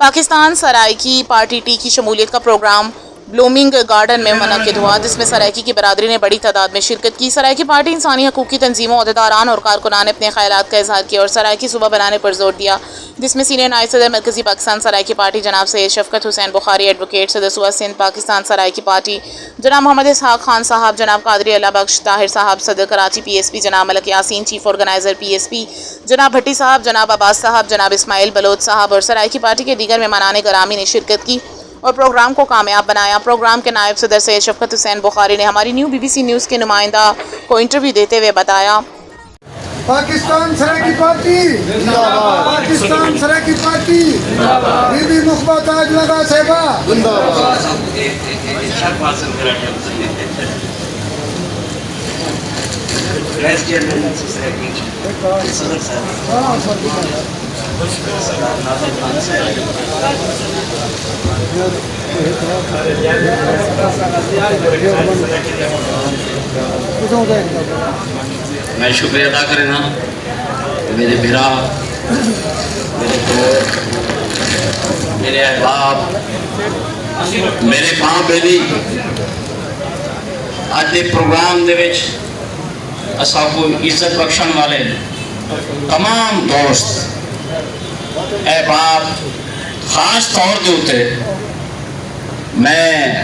Pakistan Saraiki party T کی شمولیت کا پروگرام بلومنگ گارڈن میں منعقد ہوا، جس میں سرائکی کی برادری نے بڑی تعداد میں شرکت کی۔ سرائکی پارٹی انسانی حقوق کی تنظیموں، عہدیداران اور کارکنان نے اپنے خیالات کا اظہار کیا اور سرائکی صوبہ بنانے پر زور دیا، جس میں سینئر نائب صدر مرکزی پاکستان سرائکی پارٹی جناب سید شفقت حسین بخاری، ایڈوکیٹ صدر صوبہ سندھ پاکستان سرائکی پارٹی جناب محمد اسحاق خان صاحب، جناب قادری اللہ بخش طاہر صاحب، صدر کراچی پی ایس پی جناب Malik Yasin, chief organiser P S P جناب بھٹی صاحب، جناب عباس صاحب، جناب اسماعیل بلوچ صاحب اور سرائکی پارٹی کے دیگر مہمانان گرامی نے شرکت کی اور پروگرام کو کامیاب بنایا۔ پروگرام کے نائب صدر سید شفقت حسین بخاری نے ہماری new B B C news کے نمائندہ کو انٹرویو دیتے ہوئے بتایا، پاکستان سرائکی پارٹی زندہ باد، پاکستان سرائکی پارٹی زندہ باد، بی بی نخبہ تاج لگا صاحبہ زندہ باد۔ میں شکریہ ادا کرنا میرے بھرا، میرے دوست، میرے احباب، میرے ماں بیلی آج دے پروگرام دے وچ اساں کو عزت بخشن والے تمام دوست احباب، خاص طور دے ہوتے میں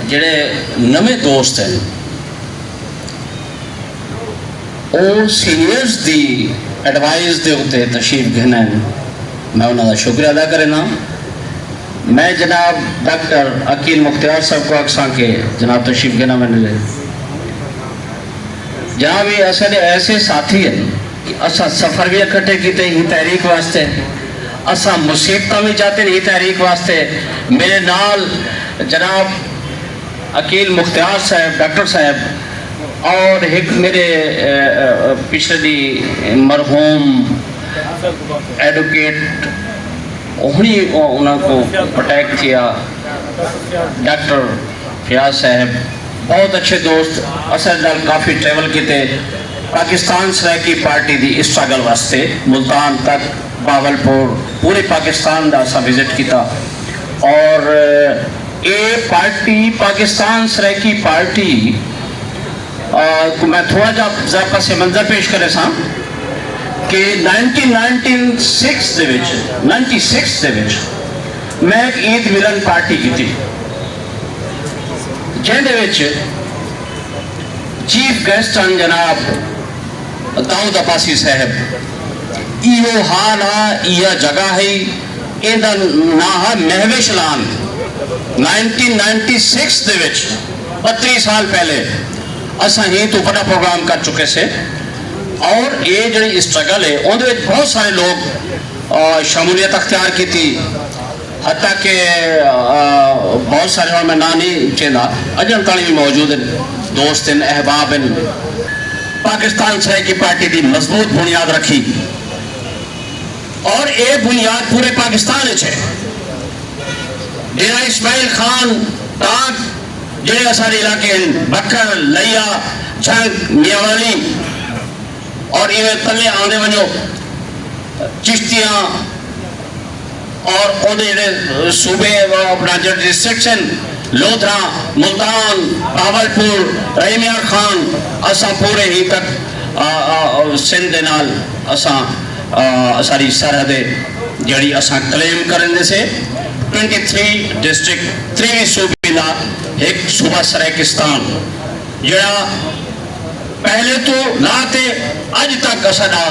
جڑے نویں دوست ہیں وہ سینئرز دی ایڈوائز دے ہوتے تشریف گھنے ہیں، میں انہوں کا شکریہ ادا کرنا۔ میں جناب ڈاکٹر عقیل مختار صاحب کو اکساں کے جناب تشریف گھنا میں نے جہاں بھی ایسے ساتھی ہیں کہ اساں سفر بھی اکٹھے کیتے ہی تحریک واسطے، اساں مصیبتاں بھی جاتے ہی تحریک واسطے۔ میرے نال جناب عقیل مختار صاحب، ڈاکٹر صاحب اور ایک میرے پچھلے دی مرحوم ایڈوکیٹ انہوں کو پروٹیکٹ کیا ڈاکٹر فیاض صاحب، بہت اچھے دوست، اصل نال کافی ٹریول کیتے پاکستان سرائکی پارٹی دی اسٹرگل واسطے، ملتان تک، باولپور، پورے پاکستان دا سا وزٹ کیتا۔ اور یہ پارٹی پاکستان سرائکی پارٹی کو میں تھوڑا جا ذرا پس منظر پیش کرے ساں کہ 1996 دے وچ میں ایک عید ملن پارٹی کی تھی جن دے وچ چیف گیسٹ ہیں جناب داؤد عباسی صاحب۔ ایو حال یہ جگہ ہے، یہ نام ہے مہوش لان۔ 1996 دے وچ 32 سال پہلے اساں ہی تو بڑا پروگرام کر چکے سے، اور یہ جڑی اسٹرگل ہے ان دے بہت سارے لوگ شمولیت اختیار کی تھی، حتیٰ کہ بہت سارے اور میں نہ نہیں چاہتا اجن تانی بھی موجود ہیں، دوست ہیں، احباب ہیں۔ پاکستان سرائکی پارٹی دی مضبوط بنیاد رکھی اور یہ بنیاد پورے پاکستان ہے۔ ڈیرہ اسماعیل خان تاک جڑے اسارے علاقے ہیں، بکر، لیا، جھنگ، میاوالی اور ایویں تلے آنے ونجو چشتیاں اور اودے صوبے اپنا جو ڈسٹرکشن لودھرا، ملتان، باولپور، رحیمیار خان، اساں پورے ہی تک سندھ دے نال اساں ساری سرحد جڑی اساں کلیم کرنے سے 23 ڈسٹرکٹ 3 صوبے دا ایک صوبہ سرائکستان جڑا پہلے تو لاتے اج تک اساں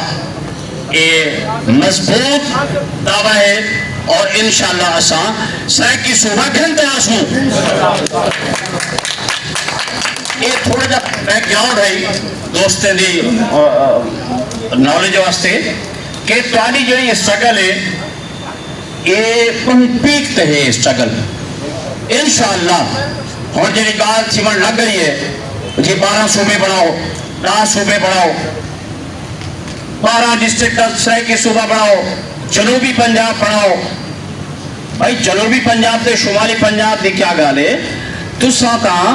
یہ مضبوط دعویٰ ہے، اور انشاءاللہ اساں سرائکی صوبہ گھنتے آسوں۔ یہ تھوڑا جا بیک گراؤنڈ ہے دوستیں دی نالج واسطے کہ تاری جڑی اسٹرگل ہے یہ پیک تے ہے اسٹرگل۔ انشاءاللہ اور جڑی گال سیمن لگ گئی ہے جی 12 صوبے بناؤ، 10 صوبے بناؤ، 12 ڈسٹرکٹ سرائکی صوبہ بناؤ، جنوبی پنجاب بناؤ۔ بھائی جنوبی پنجاب تے شمالی پنجاب دی کیا گال ہے؟ تساں تاں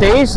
23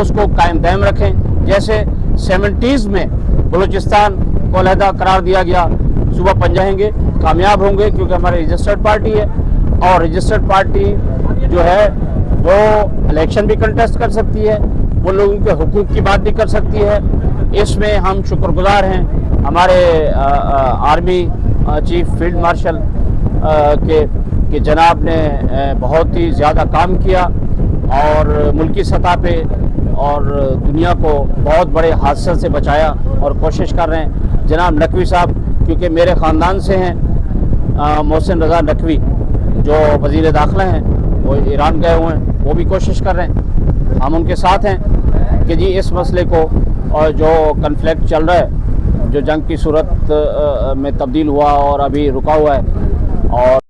اس کو قائم دائم رکھیں. جیسے 70s میں بلوچستان کو علیحدہ قرار دیا گیا, صوبہ پنجائیں گے, کامیاب ہوں گے کیونکہ ہماری رجسٹرڈ پارٹی ہے, اور رجسٹرڈ پارٹی جو ہے وہ الیکشن بھی کنٹیسٹ کر سکتی ہے, وہ لوگوں کے حقوق کی بات بھی کر سکتی ہے. اس میں ہم شکر گزار ہیں ہمارے آرمی چیف فیلڈ مارشل کہ جناب نے بہت ہی زیادہ کام کیا اور ملکی سطح پہ اور دنیا کو بہت بڑے حادثے سے بچایا, اور کوشش کر رہے ہیں. جناب نقوی صاحب کیونکہ میرے خاندان سے ہیں, محسن رضا نقوی جو وزیر داخلہ ہیں وہ ایران گئے ہوئے ہیں, وہ بھی کوشش کر رہے ہیں, ہم ان کے ساتھ ہیں کہ جی اس مسئلے کو, اور جو کنفلکٹ چل رہا ہے جو جنگ کی صورت میں تبدیل ہوا اور ابھی رکا ہوا ہے, اور